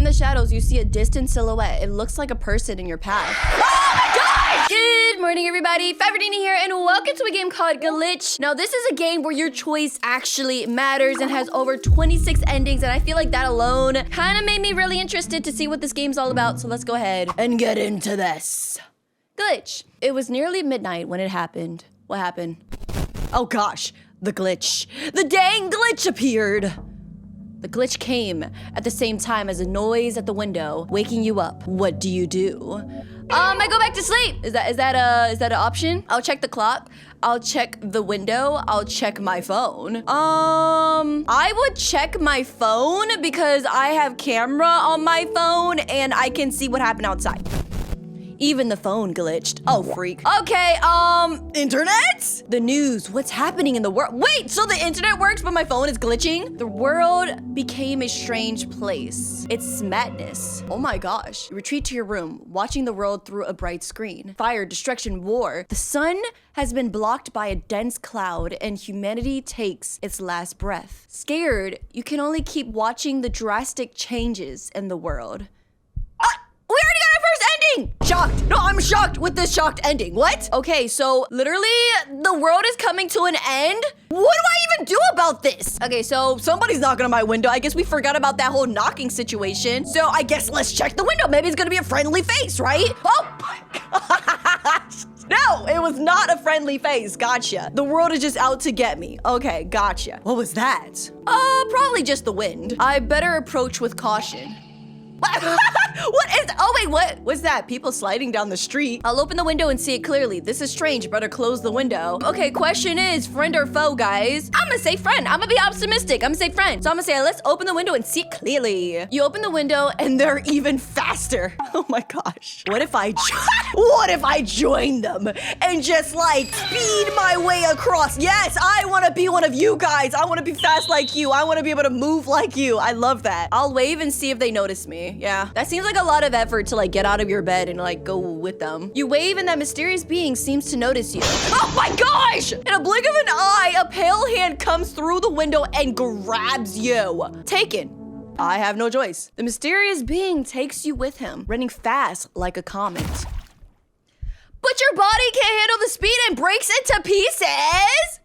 the shadows, you see a distant silhouette. It looks like a person in your path. Oh my God! Good morning, everybody. Forever Nenaa here, and welcome to a game called Glitch. Now, this is a game where your choice actually matters and has over 26 endings, and I feel like that alone kind of made me really interested to see what this game's all about. So let's go ahead and get into this. Glitch. It was nearly midnight when it happened. What happened? Oh gosh, the glitch. The dang glitch appeared. The glitch came at the same time as a noise at the window, waking you up. What do you do? I go back to sleep. Is that an option? I'll check the clock. I'll check the window. I'll check my phone. I would check my phone because I have camera on my phone and I can see what happened outside. Even the phone glitched. Oh, freak. Okay, internet? The news, what's happening in the world? Wait, so the internet works, but my phone is glitching? The world became a strange place. It's madness. Oh my gosh. You retreat to your room, watching the world through a bright screen. Fire, destruction, war. The sun has been blocked by a dense cloud, and humanity takes its last breath. Scared, you can only keep watching the drastic changes in the world. We already got our first ending! Shocked. No, I'm shocked with this shocked ending. What? Okay, so literally the world is coming to an end? What do I even do about this? Okay, so somebody's knocking on my window. I guess we forgot about that whole knocking situation. So I guess let's check the window. Maybe it's gonna be a friendly face, right? Oh my gosh. No, it was not a friendly face. Gotcha. The world is just out to get me. Okay, gotcha. What was that? Probably just the wind. I better approach with caution. What is, oh wait, what was that? People sliding down the street. I'll open the window and see it clearly. This is strange, better close the window. Okay, question is, friend or foe, guys? I'm gonna say friend. I'm gonna be optimistic. I'm gonna say friend. So I'm gonna say, let's open the window and see it clearly. You open the window and they're even faster. Oh my gosh. What if I join them and just like speed my way across? Yes, I wanna be one of you guys. I wanna be fast like you. I wanna be able to move like you. I love that. I'll wave and see if they notice me. Yeah, that seems like a lot of effort to like get out of your bed and like go with them. You wave and that mysterious being seems to notice you. Oh my gosh! In a blink of an eye, a pale hand comes through the window and grabs you. Taken. I have no choice. The mysterious being takes you with him, running fast like a comet. But your body can't handle the speed and breaks into pieces?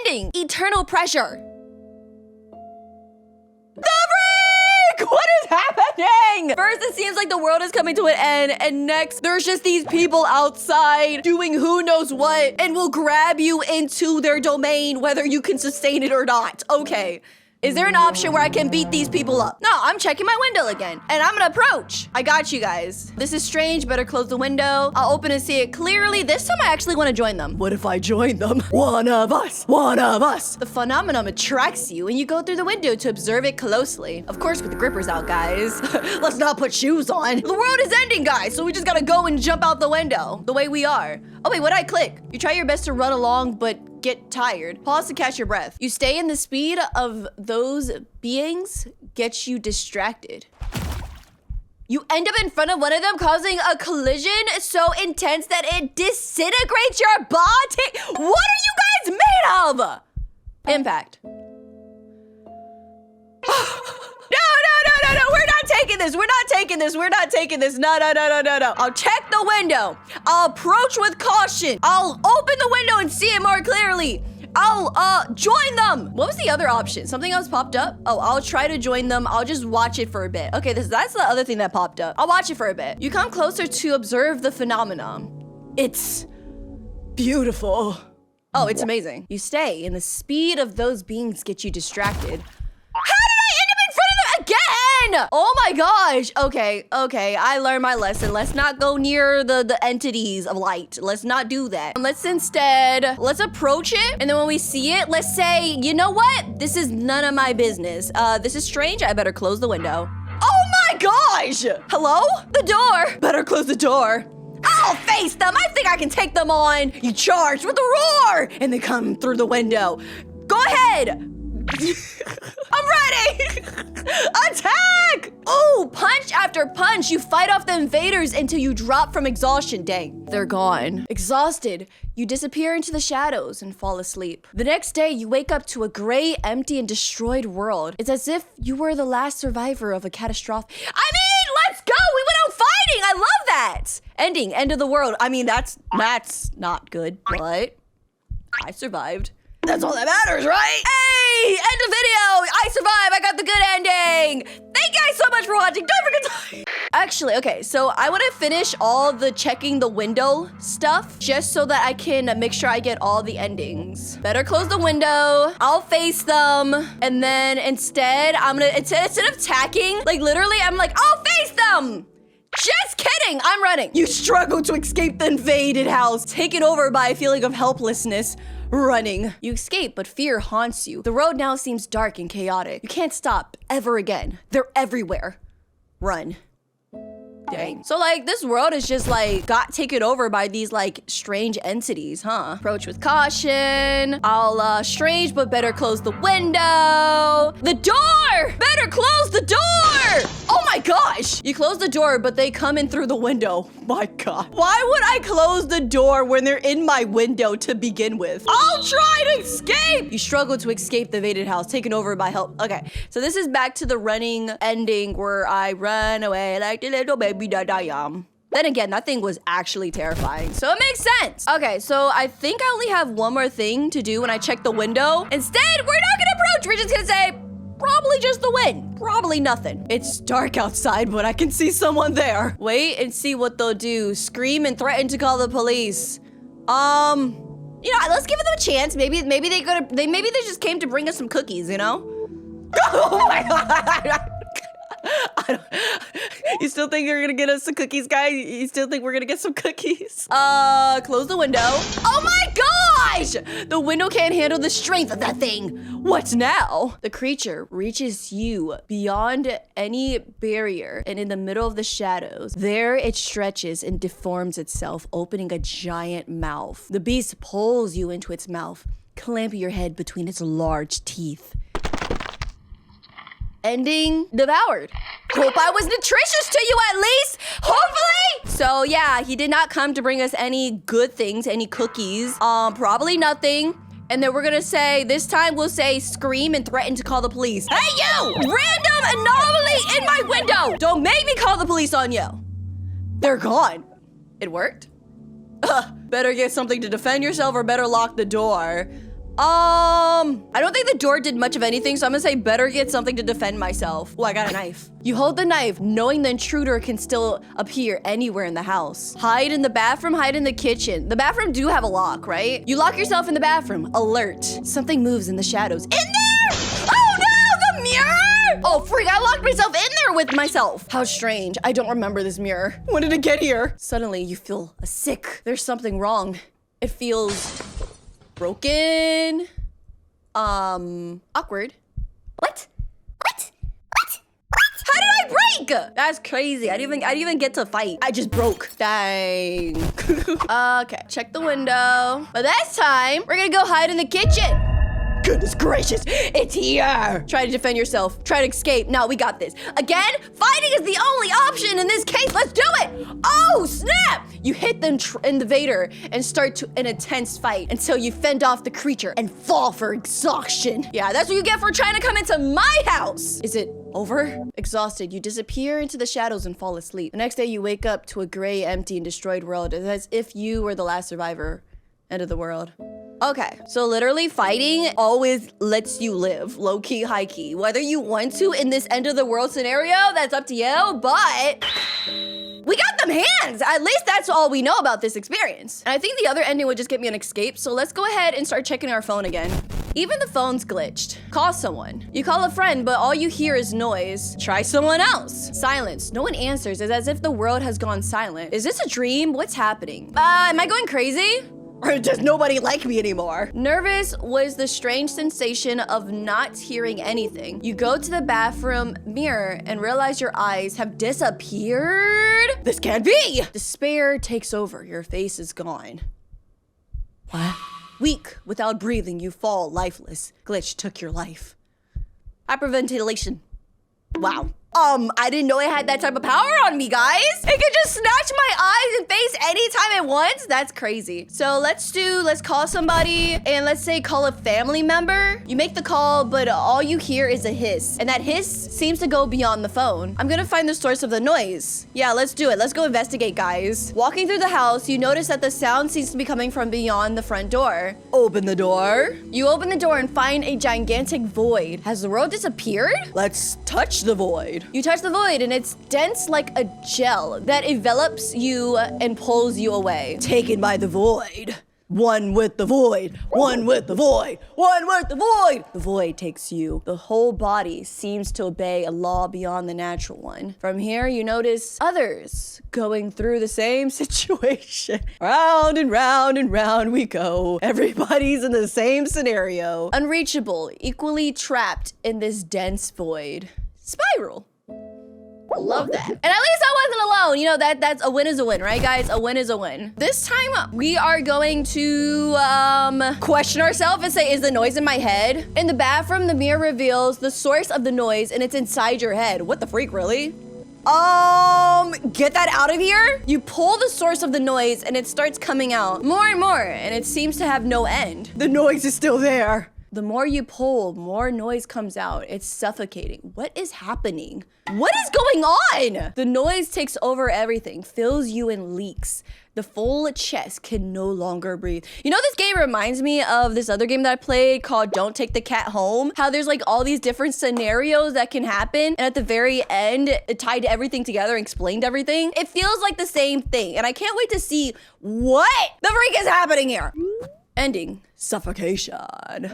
Ending. Eternal pressure. What is happening? First, it seems like the world is coming to an end, and next, there's just these people outside doing who knows what, and will grab you into their domain, whether you can sustain it or not. Okay. Is there an option where I can beat these people up? No, I'm checking my window again, and I'm gonna approach. I got you guys. This is strange, better close the window. I'll open and see it clearly. This time I actually wanna join them. What if I join them? One of us. The phenomenon attracts you, and you go through the window to observe it closely. Of course, with the grippers out, guys. Let's not put shoes on. The world is ending, guys, so we just gotta go and jump out the window, the way we are. Oh wait, what did I click? You try your best to run along, but get tired. Pause to catch your breath. You stay in the speed of those beings gets you distracted. You end up in front of one of them, causing a collision so intense that it disintegrates your body. What are you guys made of? Impact. No, we're not taking this. We're not taking this. No. I'll check the window. I'll approach with caution. I'll open the window and see it more clearly. I'll join them. What was the other option? Something else popped up? Oh, I'll try to join them. I'll just watch it for a bit. Okay, that's the other thing that popped up. I'll watch it for a bit. You come closer to observe the phenomenon. It's beautiful. Oh, it's amazing. You stay, and the speed of those beings get you distracted. Oh my gosh. Okay. I learned my lesson. Let's not go near the entities of light. Let's not do that. Let's approach it. And then when we see it, let's say, you know what? This is none of my business. This is strange. I better close the window. Oh my gosh. Hello? The door. Better close the door. I'll face them. I think I can take them on. You charge with a roar. And they come through the window. Go ahead. I'm ready. Attack! Oh, punch after punch. You fight off the invaders until you drop from exhaustion. Dang, they're gone. Exhausted, you disappear into the shadows and fall asleep. The next day, you wake up to a gray, empty, and destroyed world. It's as if you were the last survivor of a catastrophe. I mean, let's go. We went out fighting. I love that. Ending, end of the world. I mean, that's not good, but I survived. That's all that matters, right? Hey, end of video. I survived. I got the good ending. Thank you guys so much for watching. Don't forget to... Actually, okay, so I want to finish all the checking the window stuff just so that I can make sure I get all the endings. Better close the window. I'll face them. And then instead of attacking, like literally, I'm like, I'll face them. Just kidding, I'm running. You struggle to escape the invaded house, taken over by a feeling of helplessness. Running. You escape, but fear haunts you. The road now seems dark and chaotic. You can't stop ever again. They're everywhere. Run. Dang. So like this world is just like got taken over by these like strange entities, huh? Approach with caution. I'll strange, but better close the window. The door! Better close the door! Oh my gosh! You close the door, but they come in through the window. My God. Why would I close the door when they're in my window to begin with? I'll try to escape! You struggle to escape the invaded house, taken over by help. Okay, so this is back to the running ending where I run away like the little baby that I am. Then again, that thing was actually terrifying, so it makes sense. Okay, so I think I only have one more thing to do when I check the window. Instead, we're not gonna approach. We're just gonna say, probably just the wind. Probably nothing. It's dark outside, but I can see someone there. Wait and see what they'll do. Scream and threaten to call the police. You know, let's give them a chance. Maybe they just came to bring us some cookies, you know? Oh my God. You still think you're gonna get us some cookies, guys? You still think we're gonna get some cookies? Close the window. Oh my gosh! The window can't handle the strength of that thing. What now? The creature reaches you beyond any barrier, and in the middle of the shadows, there it stretches and deforms itself, opening a giant mouth. The beast pulls you into its mouth, clamping your head between its large teeth. Ending devoured. Hope I was nutritious to you at least, hopefully. So yeah, he did not come to bring us any good things, any cookies, probably nothing. And then we're gonna say, this time we'll say scream and threaten to call the police. Hey you, random anomaly in my window. Don't make me call the police on you. They're gone. It worked? Better get something to defend yourself or better lock the door. I don't think the door did much of anything, so I'm gonna say better get something to defend myself. Oh, I got a knife. You hold the knife, knowing the intruder can still appear anywhere in the house. Hide in the bathroom, hide in the kitchen. The bathroom do have a lock, right? You lock yourself in the bathroom. Alert. Something moves in the shadows. In there! Oh no, the mirror! Oh, freak, I locked myself in there with myself. How strange. I don't remember this mirror. When did it get here? Suddenly, you feel sick. There's something wrong. It feels broken. Awkward. What? How did I break? That's crazy. I didn't even get to fight. I just broke. Dang. Okay, check the window. But this time, we're gonna go hide in the kitchen. Goodness gracious, it's here. Try to defend yourself. Try to escape. No, we got this. Again, fighting is the only option in this case. Let's do it. Oh, snap. You hit the invader and start an intense fight until you fend off the creature and fall for exhaustion. Yeah, that's what you get for trying to come into my house. Is it over? Exhausted, you disappear into the shadows and fall asleep. The next day, you wake up to a gray, empty, and destroyed world. It's as if you were the last survivor. End of the world. Okay, so literally fighting always lets you live, low-key, high-key. Whether you want to in this end of the world scenario, that's up to you, but we got them hands. At least that's all we know about this experience. And I think the other ending would just get me an escape, so let's go ahead and start checking our phone again. Even the phone's glitched. Call someone. You call a friend, but all you hear is noise. Try someone else. Silence. No one answers. It's as if the world has gone silent. Is this a dream? What's happening? Am I going crazy? Or does nobody like me anymore? Nervous was the strange sensation of not hearing anything. You go to the bathroom mirror and realize your eyes have disappeared. This can't be! Despair takes over. Your face is gone. What? Weak, without breathing, you fall lifeless. Glitch took your life. Hyperventilation. Wow. I didn't know it had that type of power on me, guys. It could just snatch my eyes and face anytime at once. That's crazy. So let's call somebody and let's say call a family member. You make the call, but all you hear is a hiss. And that hiss seems to go beyond the phone. I'm gonna find the source of the noise. Yeah, let's do it. Let's go investigate, guys. Walking through the house, you notice that the sound seems to be coming from beyond the front door. Open the door. You open the door and find a gigantic void. Has the world disappeared? Let's touch the void. You touch the void and it's dense like a gel that envelops you and pulls you away. Taken by the void. One with the void, one with the void, one with the void. The void takes you. The whole body seems to obey a law beyond the natural one. From here, you notice others going through the same situation. Round and round and round we go. Everybody's in the same scenario. Unreachable, equally trapped in this dense void. Spiral. Love that. And at least I wasn't alone. You know, that's a win is a win, right, guys? A win is a win. This time, we are going to question ourselves and say, is the noise in my head? In the bathroom, the mirror reveals the source of the noise and it's inside your head. What the freak, really? Get that out of here. You pull the source of the noise and it starts coming out more and more, and it seems to have no end. The noise is still there. The more you pull, more noise comes out. It's suffocating. What is happening? What is going on? The noise takes over everything, fills you and leaks. The full chest can no longer breathe. You know, this game reminds me of this other game that I played called Don't Take the Cat Home. How there's like all these different scenarios that can happen. And at the very end, it tied everything together and explained everything. It feels like the same thing. And I can't wait to see what the freak is happening here. Ending. Suffocation.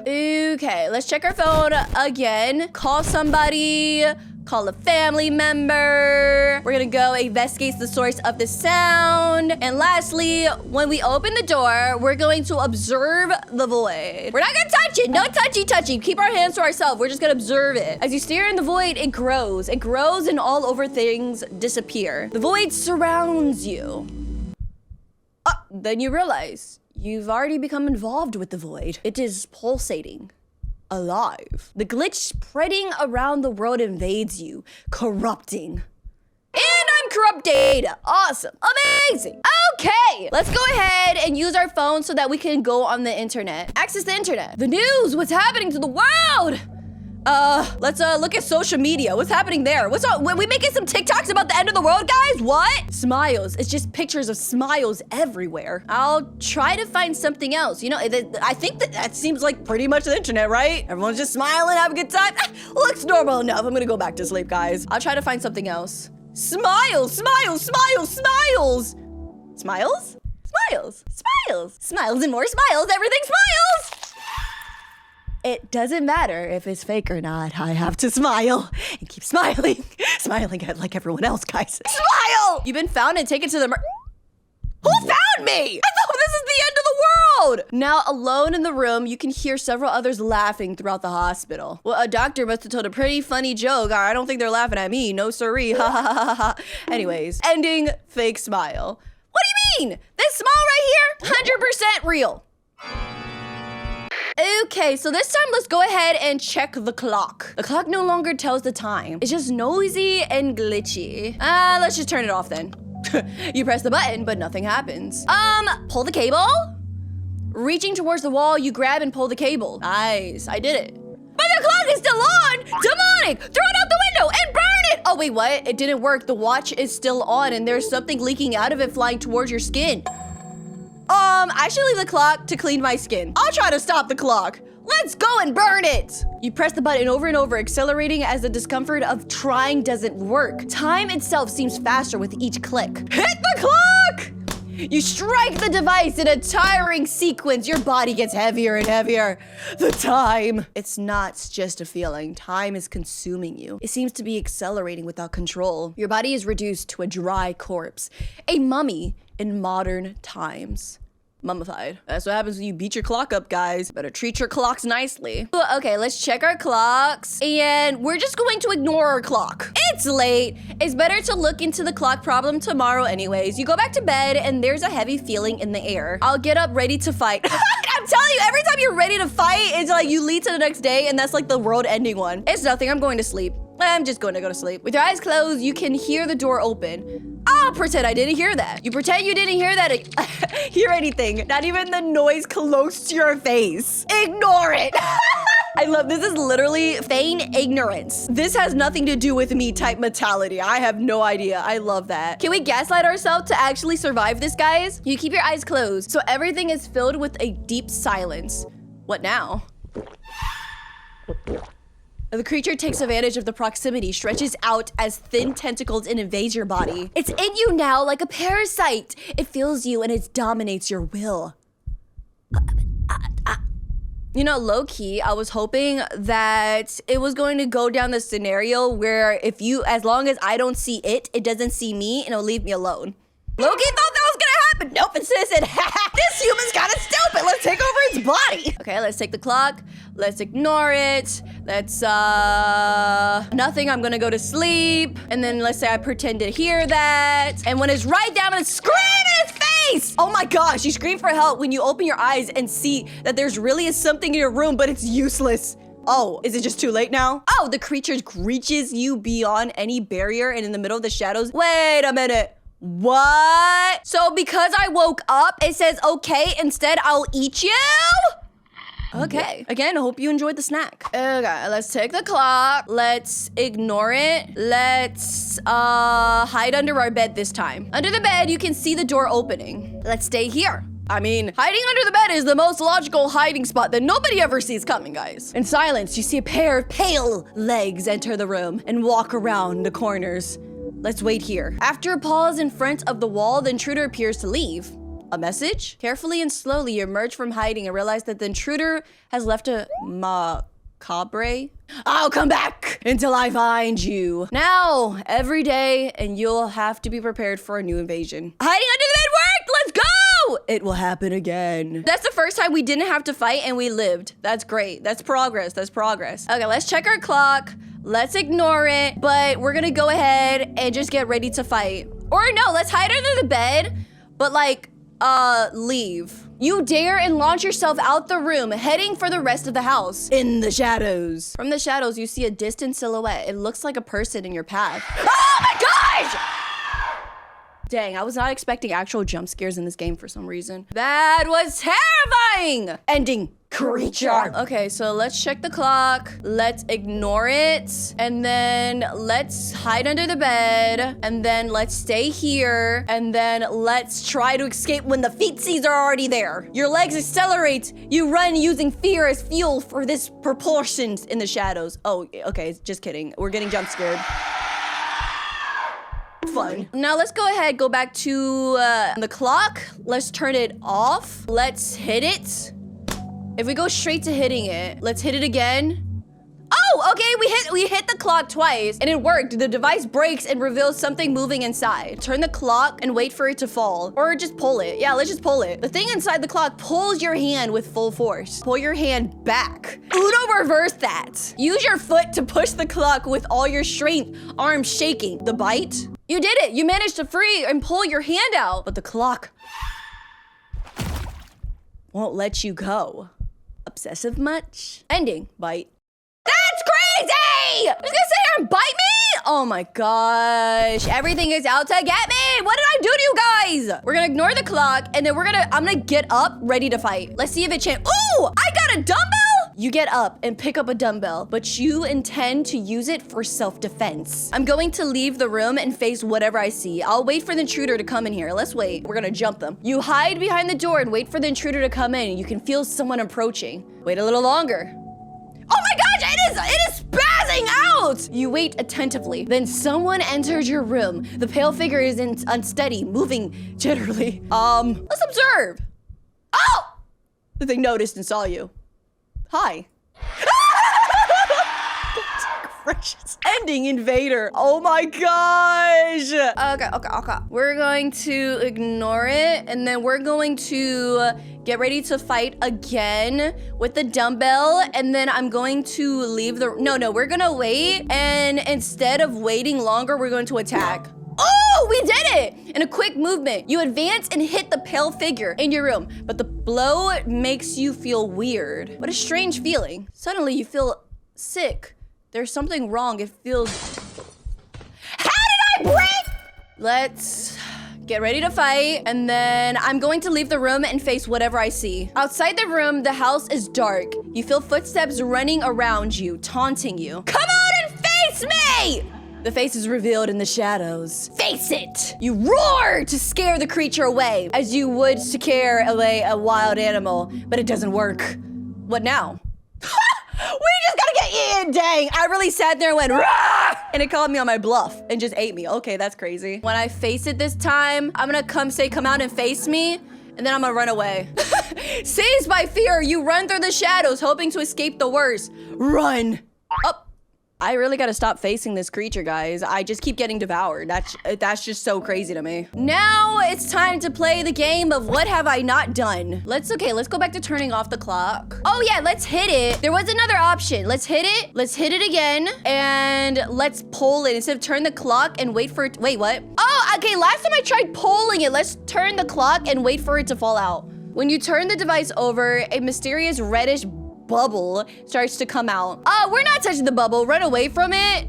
Okay, let's check our phone again. Call somebody. Call a family member. We're gonna go investigate the source of the sound. And lastly, when we open the door, we're going to observe the void. We're not gonna touch it. No touchy. Keep our hands to ourselves. We're just gonna observe it. As you stare in the void, it grows. It grows and all over things disappear. The void surrounds you. Then you realize you've already become involved with the void. It is pulsating. Alive. The glitch spreading around the world invades you, corrupting. And I'm corrupted. Awesome. Amazing. Okay, let's go ahead and use our phone so that we can go on the internet. Access the internet. The news. What's happening to the world? Let's look at social media. What's happening there? What's up? We making some TikToks about the end of the world, guys? What? Smiles. It's just pictures of smiles everywhere. I'll try to find something else. You know, I think that seems like pretty much the internet, right? Everyone's just smiling, having a good time. Looks normal enough. I'm gonna go back to sleep, guys. I'll try to find something else. Smiles, smiles, smiles, smiles. Smiles? Smiles, smiles, smiles and more smiles. Everything smiles. It doesn't matter if it's fake or not. I have to smile and keep smiling. Smiling like everyone else, guys. Smile! You've been found and taken to the Who found me? I thought this is the end of the world. Now, alone in the room, you can hear several others laughing throughout the hospital. Well, a doctor must have told a pretty funny joke. I don't think they're laughing at me. No siree. Ha ha ha ha. Anyways, ending fake smile. What do you mean? This smile right here, 100% real. Okay, so this time let's go ahead and check the clock. The clock no longer tells the time. It's just noisy and glitchy. Let's just turn it off then. You press the button, but nothing happens. Pull the cable. Reaching towards the wall, you grab and pull the cable. Nice, I did it. But the clock is still on! Demonic! Throw it out the window and burn it! Oh, wait, what? It didn't work. The watch is still on and there's something leaking out of it flying towards your skin. I should leave the clock to clean my skin. I'll try to stop the clock. Let's go and burn it. You press the button over and over, accelerating as the discomfort of trying doesn't work. Time itself seems faster with each click. Hit the clock! You strike the device in a tiring sequence. Your body gets heavier and heavier. The time. It's not just a feeling. Time is consuming you. It seems to be accelerating without control. Your body is reduced to a dry corpse. A mummy in modern times. Mummified. That's what happens when you beat your clock up, guys. Better treat your clocks nicely. Okay, let's check our clocks. And we're just going to ignore our clock. It's late. It's better to look into the clock problem tomorrow anyways. You go back to bed and there's a heavy feeling in the air. I'll get up ready to fight. I'm telling you, every time you're ready to fight, it's like you lead to the next day and that's like the world ending one. It's nothing, I'm going to sleep. I'm just going to go to sleep. With your eyes closed, you can hear the door open. I'll pretend I didn't hear that. You pretend you didn't hear that. Hear anything. Not even the noise close to your face. Ignore it. I love this. Is literally feign ignorance. This has nothing to do with me type mentality. I have no idea. I love that. Can we gaslight ourselves to actually survive this, guys? You keep your eyes closed, so everything is filled with a deep silence. What now? The creature takes advantage of the proximity, stretches out as thin tentacles and invades your body. It's in you now like a parasite. It fills you and it dominates your will. You know, low-key, I was hoping that it was going to go down the scenario where as long as I don't see it, it doesn't see me and it'll leave me alone. Low-key thought that was gonna happen. Nope, instead it said, this human's kinda stupid. Let's take over its body. Okay, let's take the clock. Let's ignore it. Let's, nothing, I'm gonna go to sleep. And then let's say I pretend to hear that. And when it's right down, I'm gonna scream in its face. Oh my gosh, you scream for help when you open your eyes and see that there's really is something in your room, but it's useless. Oh, is it just too late now? Oh, the creature reaches you beyond any barrier and in the middle of the shadows. Wait a minute. What? So because I woke up, it says, okay, instead I'll eat you? Okay. Again, I hope you enjoyed the snack. Okay, let's take the clock. Let's ignore it. Let's hide under our bed this time. Under the bed, you can see the door opening. Let's stay here. I mean, hiding under the bed is the most logical hiding spot that nobody ever sees coming, guys. In silence, you see a pair of pale legs enter the room and walk around the corners. Let's wait here. After a pause in front of the wall, the intruder appears to leave. A message? Carefully and slowly, you emerge from hiding and realize that the intruder has left a macabre. I'll come back until I find you. Now, every day, and you'll have to be prepared for a new invasion. Hiding under the bed worked! Let's go! It will happen again. That's the first time we didn't have to fight and we lived. That's great. That's progress. That's progress. Okay, let's check our clock. Let's ignore it, but we're gonna go ahead and just get ready to fight. Or no, let's hide under the bed, but like, leave. You dare and launch yourself out the room, heading for the rest of the house. In the shadows. From the shadows, you see a distant silhouette. It looks like a person in your path. Oh my gosh! Dang, I was not expecting actual jump scares in this game for some reason. That was terrifying! Ending. Creature. Okay, so let's check the clock. Let's ignore it. And then let's hide under the bed. And then let's stay here. And then let's try to escape when the feetsies are already there. Your legs accelerate. You run using fear as fuel for this proportions in the shadows. Oh, okay, just kidding. We're getting jump scared. Fun. Now let's go ahead, go back to the clock. Let's turn it off. Let's hit it. If we go straight to hitting it, let's hit it again. Oh, okay, we hit the clock twice and it worked. The device breaks and reveals something moving inside. Turn the clock and wait for it to fall. Or just pull it. Yeah, let's just pull it. The thing inside the clock pulls your hand with full force. Pull your hand back. Uno reverse that. Use your foot to push the clock with all your strength, arms shaking. The bite? You did it. You managed to free and pull your hand out. But the clock won't let you go. Obsessive much? Ending. Bite. That's crazy! I was gonna say bite me? Oh my gosh. Everything is out to get me. What did I do to you guys? We're gonna ignore the clock and then I'm gonna get up ready to fight. Let's see if it changes. Ooh, I got a dumbbell? You get up and pick up a dumbbell, but you intend to use it for self-defense. I'm going to leave the room and face whatever I see. I'll wait for the intruder to come in here. Let's wait. We're gonna jump them. You hide behind the door and wait for the intruder to come in. You can feel someone approaching. Wait a little longer. Oh my gosh, it is spazzing out! You wait attentively. Then someone enters your room. The pale figure is unsteady, moving jitterly. Let's observe. Oh! The thing noticed and saw you. Hi. Gracious. Ending invader. Oh my gosh. Okay. We're going to ignore it and then we're going to get ready to fight again with the dumbbell and then I'm going to leave the... No, we're gonna wait and instead of waiting longer, we're going to attack. Oh, we did it! In a quick movement, you advance and hit the pale figure in your room, but the blow makes you feel weird. What a strange feeling. Suddenly you feel sick, There's something wrong. It feels... How did I break? Let's get ready to fight. And then I'm going to leave the room and face whatever I see. Outside the room, the house is dark. You feel footsteps running around you, taunting you. Come on and face me! The face is revealed in the shadows. Face it! You roar to scare the creature away, as you would scare away a wild animal, but it doesn't work. What now? We just gotta get eaten, dang. I really sat there and went, rah! And it called me on my bluff and just ate me. Okay, that's crazy. When I face it this time, I'm gonna come out and face me, and then I'm gonna run away. Seized by fear, you run through the shadows, hoping to escape the worst. Run. Oh. I really gotta stop facing this creature, guys. I just keep getting devoured. That's just so crazy to me. Now it's time to play the game of what have I not done. Let's go back to turning off the clock. Oh yeah, let's hit it. There was another option. Let's hit it. Let's hit it again. And let's pull it instead of turn the clock and wait for it. Wait, what? Oh, okay, last time I tried pulling it. Let's turn the clock and wait for it to fall out. When you turn the device over, a mysterious reddish bubble starts to come out. Oh, we're not touching the bubble. Run away from it.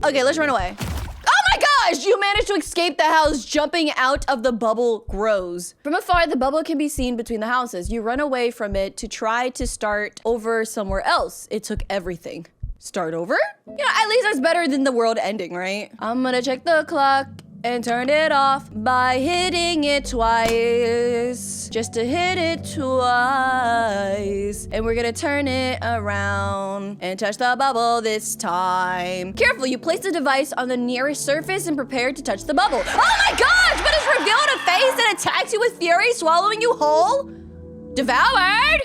Okay, let's run away. Oh my gosh, you managed to escape the house. Jumping out of the bubble grows. From afar, the bubble can be seen between the houses. You run away from it to try to start over somewhere else. It took everything. Start over? You know, at least that's better than the world ending, right? I'm gonna check the clock and turn it off by hitting it twice. Just to hit it twice. And we're gonna turn it around and touch the bubble this time. Careful, you place the device on the nearest surface and prepare to touch the bubble. Oh my gosh, but it's revealed a face that attacks you with fury, swallowing you whole? Devoured?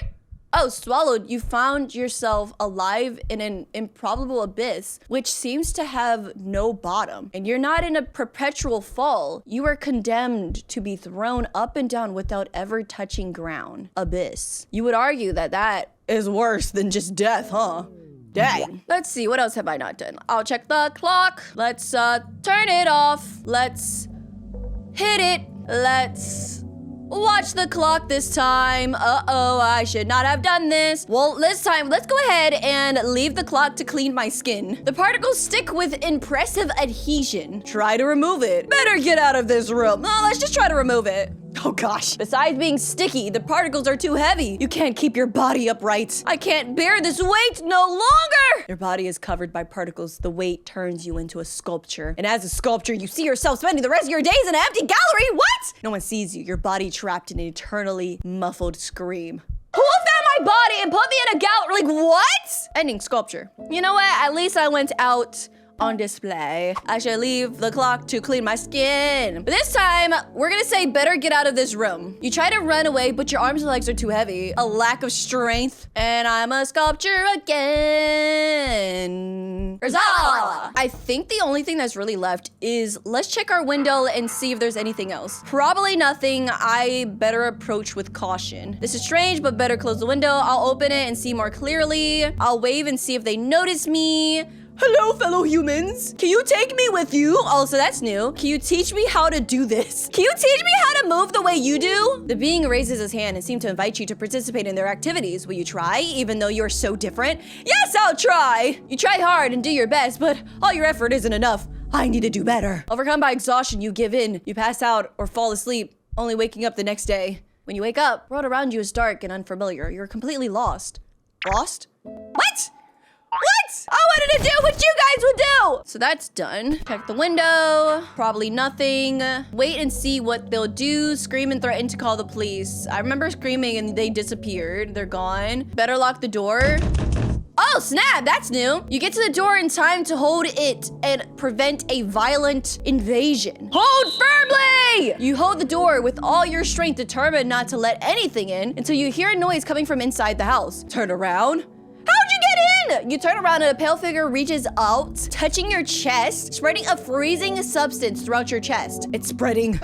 Oh, swallowed. You found yourself alive in an improbable abyss, which seems to have no bottom. And you're not in a perpetual fall. You are condemned to be thrown up and down without ever touching ground. Abyss. You would argue that that is worse than just death, huh? Dang. Let's see, what else have I not done? I'll check the clock. Let's turn it off. Let's hit it. Let's watch the clock this time. Uh-oh, I should not have done this. Well, this time, let's go ahead and leave the clock to clean my skin. The particles stick with impressive adhesion. Try to remove it. Better get out of this room. Let's just try to remove it. Oh gosh. Besides being sticky, the particles are too heavy. You can't keep your body upright. I can't bear this weight no longer. Your body is covered by particles. The weight turns you into a sculpture. And as a sculpture, you see yourself spending the rest of your days in an empty gallery. What? No one sees you. Your body trapped in an eternally muffled scream. Who found my body and put me in a gallery? Like, what? Ending sculpture. You know what? At least I went out on display. I should leave the clock to clean my skin. But this time, we're gonna say better get out of this room. You try to run away, but your arms and legs are too heavy. A lack of strength. And I'm a sculpture again. Huzzah! I think the only thing that's really left is let's check our window and see if there's anything else. Probably nothing. I better approach with caution. This is strange, but better close the window. I'll open it and see more clearly. I'll wave and see if they notice me. Hello, fellow humans. Can you take me with you? Also, that's new. Can you teach me how to do this? Can you teach me how to move the way you do? The being raises his hand and seems to invite you to participate in their activities. Will you try, even though you're so different? Yes, I'll try. You try hard and do your best, but all your effort isn't enough. I need to do better. Overcome by exhaustion, you give in. You pass out or fall asleep, only waking up the next day. When you wake up, the world around you is dark and unfamiliar. You're completely lost. Lost? What? What? I wanted to do what you guys would do. So that's done. Check the window. Probably nothing. Wait and see what they'll do. Scream and threaten to call the police. I remember screaming and they disappeared. They're gone. Better lock the door. Oh, snap, that's new. You get to the door in time to hold it and prevent a violent invasion. Hold firmly! You hold the door with all your strength, determined not to let anything in until you hear a noise coming from inside the house. Turn around. How'd you get in? You turn around and a pale figure reaches out, touching your chest, spreading a freezing substance throughout your chest. It's spreading.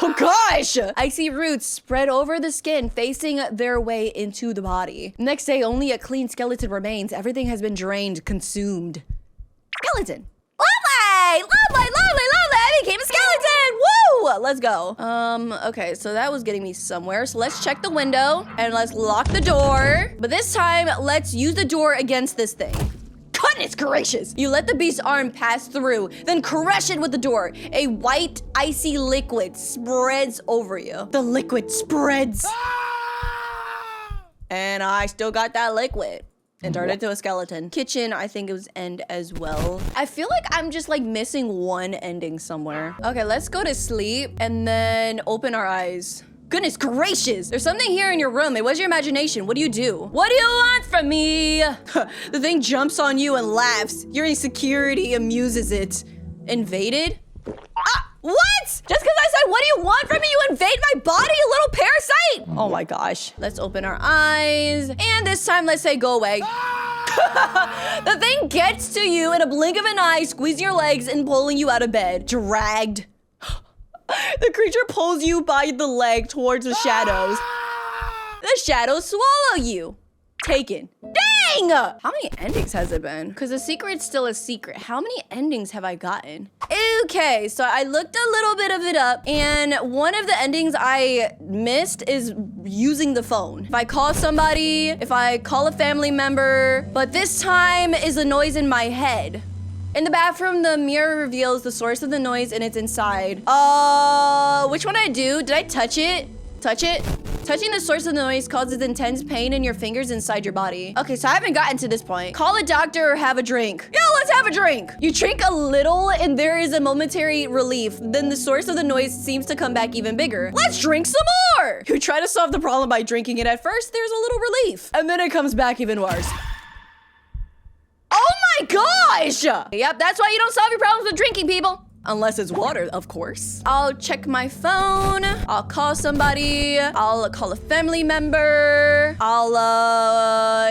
Oh gosh! Icy roots spread over the skin, facing their way into the body. Next day, only a clean skeleton remains. Everything has been drained, consumed. Skeleton. Lovely! Lovely, lovely, lovely! I became a skeleton! Woo! Let's go. Okay, so that was getting me somewhere. So let's check the window and let's lock the door. But this time, let's use the door against this thing. Cut Goodness gracious! You let the beast's arm pass through, then crush it with the door. A white, icy liquid spreads over you. The liquid spreads. And I still got that liquid. And turned into a skeleton. Kitchen, I think it was end as well. I feel like I'm just like missing one ending somewhere. Okay, let's go to sleep and then open our eyes. Goodness gracious! There's something here in your room. It was your imagination. What do you do? What do you want from me? The thing jumps on you and laughs. Your insecurity amuses it. Invaded? Ah! What? Just because I said, what do you want from me? You invade my body, you little parasite? Oh my gosh. Let's open our eyes. And this time, let's say go away. The thing gets to you in a blink of an eye, squeezing your legs and pulling you out of bed. Dragged. The creature pulls you by the leg towards the shadows. The shadows swallow you. Taken. Dang! How many endings has it been? Because the secret's still a secret. How many endings have I gotten? Okay, so I looked a little bit of it up, and one of the endings I missed is using the phone. If I call somebody, if I call a family member, but this time is a noise in my head. In the bathroom, the mirror reveals the source of the noise and it's inside. Which one did I do? Did I touch it? Touch it? Touching the source of the noise causes intense pain in your fingers inside your body. Okay, so I haven't gotten to this point. Call a doctor or have a drink. Yo, let's have a drink. You drink a little and there is a momentary relief. Then the source of the noise seems to come back even bigger. Let's drink some more. You try to solve the problem by drinking it at first. There's a little relief. And then it comes back even worse. Oh my gosh! Yep, that's why you don't solve your problems with drinking, people. Unless it's water, of course. I'll check my phone. I'll call somebody. I'll call a family member.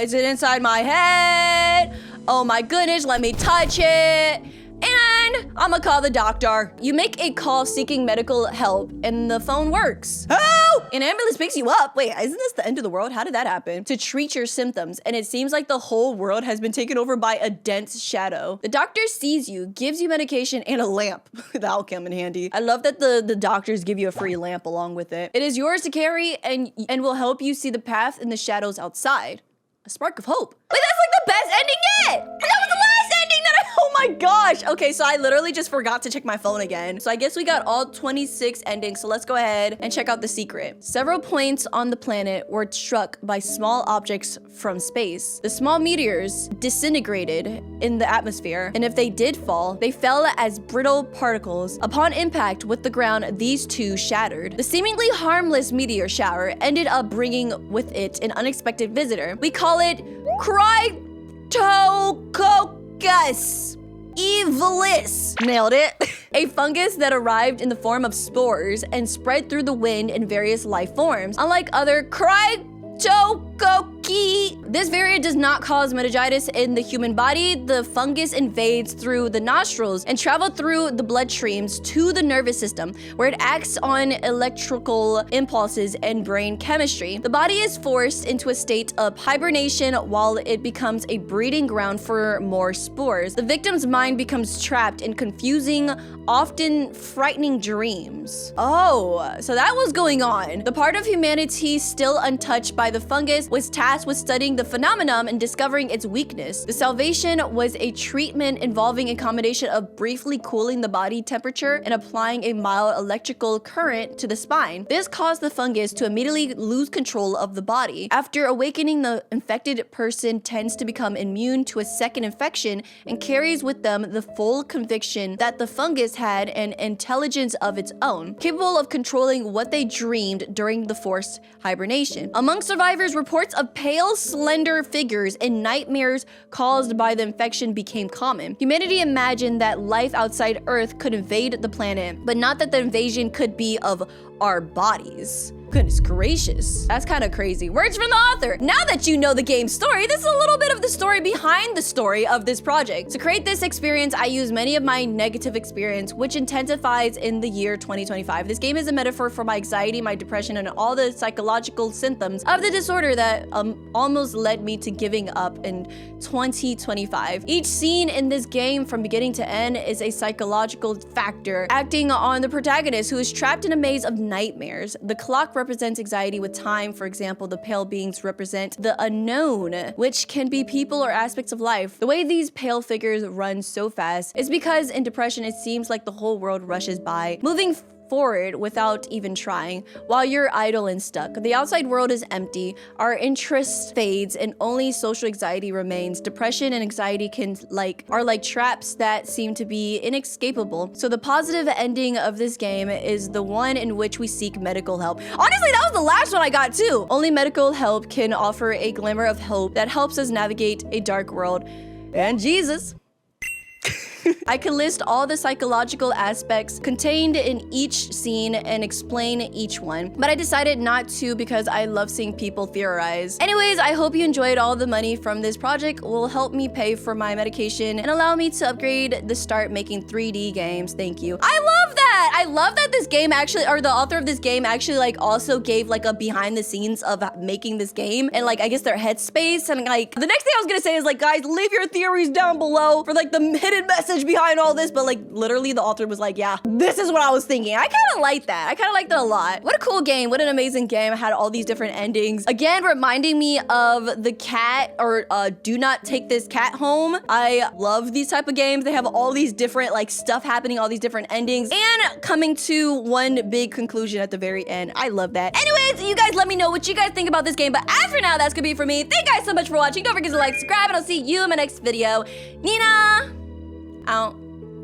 Is it inside my head? Oh my goodness, let me touch it. And I'ma call the doctor. You make a call seeking medical help and the phone works. Oh! An ambulance picks you up. Wait, isn't this the end of the world? How did that happen? To treat your symptoms, and it seems like the whole world has been taken over by a dense shadow. The doctor sees you, gives you medication and a lamp. That'll come in handy. I love that the doctors give you a free lamp along with it. It is yours to carry and will help you see the path in the shadows outside. A spark of hope. Wait, that's like the best ending yet! And that was the last ending that oh my gosh! Okay, so I literally just forgot to check my phone again. So I guess we got all 26 endings, so let's go ahead and check out the secret. Several points on the planet were struck by small objects from space. The small meteors disintegrated in the atmosphere, and if they did fall, they fell as brittle particles. Upon impact with the ground, these two shattered. The seemingly harmless meteor shower ended up bringing with it an unexpected visitor. We call it Cryptococcus evilis. Nailed it. A fungus that arrived in the form of spores and spread through the wind in various life forms. Unlike other Cryptococci, this variant does not cause meningitis in the human body. The fungus invades through the nostrils and travels through the bloodstreams to the nervous system, where it acts on electrical impulses and brain chemistry. The body is forced into a state of hibernation while it becomes a breeding ground for more spores. The victim's mind becomes trapped in confusing, often frightening dreams. Oh, so that was going on. The part of humanity still untouched by the fungus was tasked with studying the phenomenon and discovering its weakness. The salvation was a treatment involving a combination of briefly cooling the body temperature and applying a mild electrical current to the spine. This caused the fungus to immediately lose control of the body. After awakening, the infected person tends to become immune to a second infection and carries with them the full conviction that the fungus had an intelligence of its own, capable of controlling what they dreamed during the forced hibernation. Among survivors, reports of pale, slender figures in nightmares caused by the infection became common. Humanity imagined that life outside Earth could invade the planet, but not that the invasion could be of our bodies. Goodness gracious. That's kind of crazy. Words from the author. Now that you know the game's story, this is a little bit of the story behind the story of this project. To create this experience, I use many of my negative experience, which intensifies in the year 2025. This game is a metaphor for my anxiety, my depression, and all the psychological symptoms of the disorder that almost led me to giving up in 2025. Each scene in this game from beginning to end is a psychological factor acting on the protagonist, who is trapped in a maze of nightmares. The clock represents anxiety with time. For example, the pale beings represent the unknown, which can be people or aspects of life. The way these pale figures run so fast is because in depression, it seems like the whole world rushes by, moving forward without even trying, while you're idle and stuck. The outside world is empty, our interest fades, and only social anxiety remains. Depression and anxiety are like traps that seem to be inescapable. So the positive ending of this game is the one in which we seek medical help. Honestly, that was the last one I got too. Only medical help can offer a glimmer of hope that helps us navigate a dark world. And Jesus. I can list all the psychological aspects contained in each scene and explain each one, but I decided not to because I love seeing people theorize. Anyways, I hope you enjoyed. All the money from this project will help me pay for my medication and allow me to upgrade the start making 3D games. Thank you. I love that! I love that this game actually, or the author of this game actually like also gave like a behind the scenes of making this game and like I guess their headspace, and like the next thing I was gonna say is like, guys, leave your theories down below for like the hidden message behind all this, but like literally the author was like, yeah, this is what I was thinking. I kind of like that. I kind of liked it a lot. What a cool game. What an amazing game. I had all these different endings. Again, reminding me of the cat or do not take this cat home. I love these type of games. They have all these different like stuff happening, all these different endings, and coming to one big conclusion at the very end. I love that. Anyways, you guys let me know what you guys think about this game, but as for now, that's gonna be it for me. Thank you guys so much for watching. Don't forget to like, subscribe, and I'll see you in my next video. Nenaa out.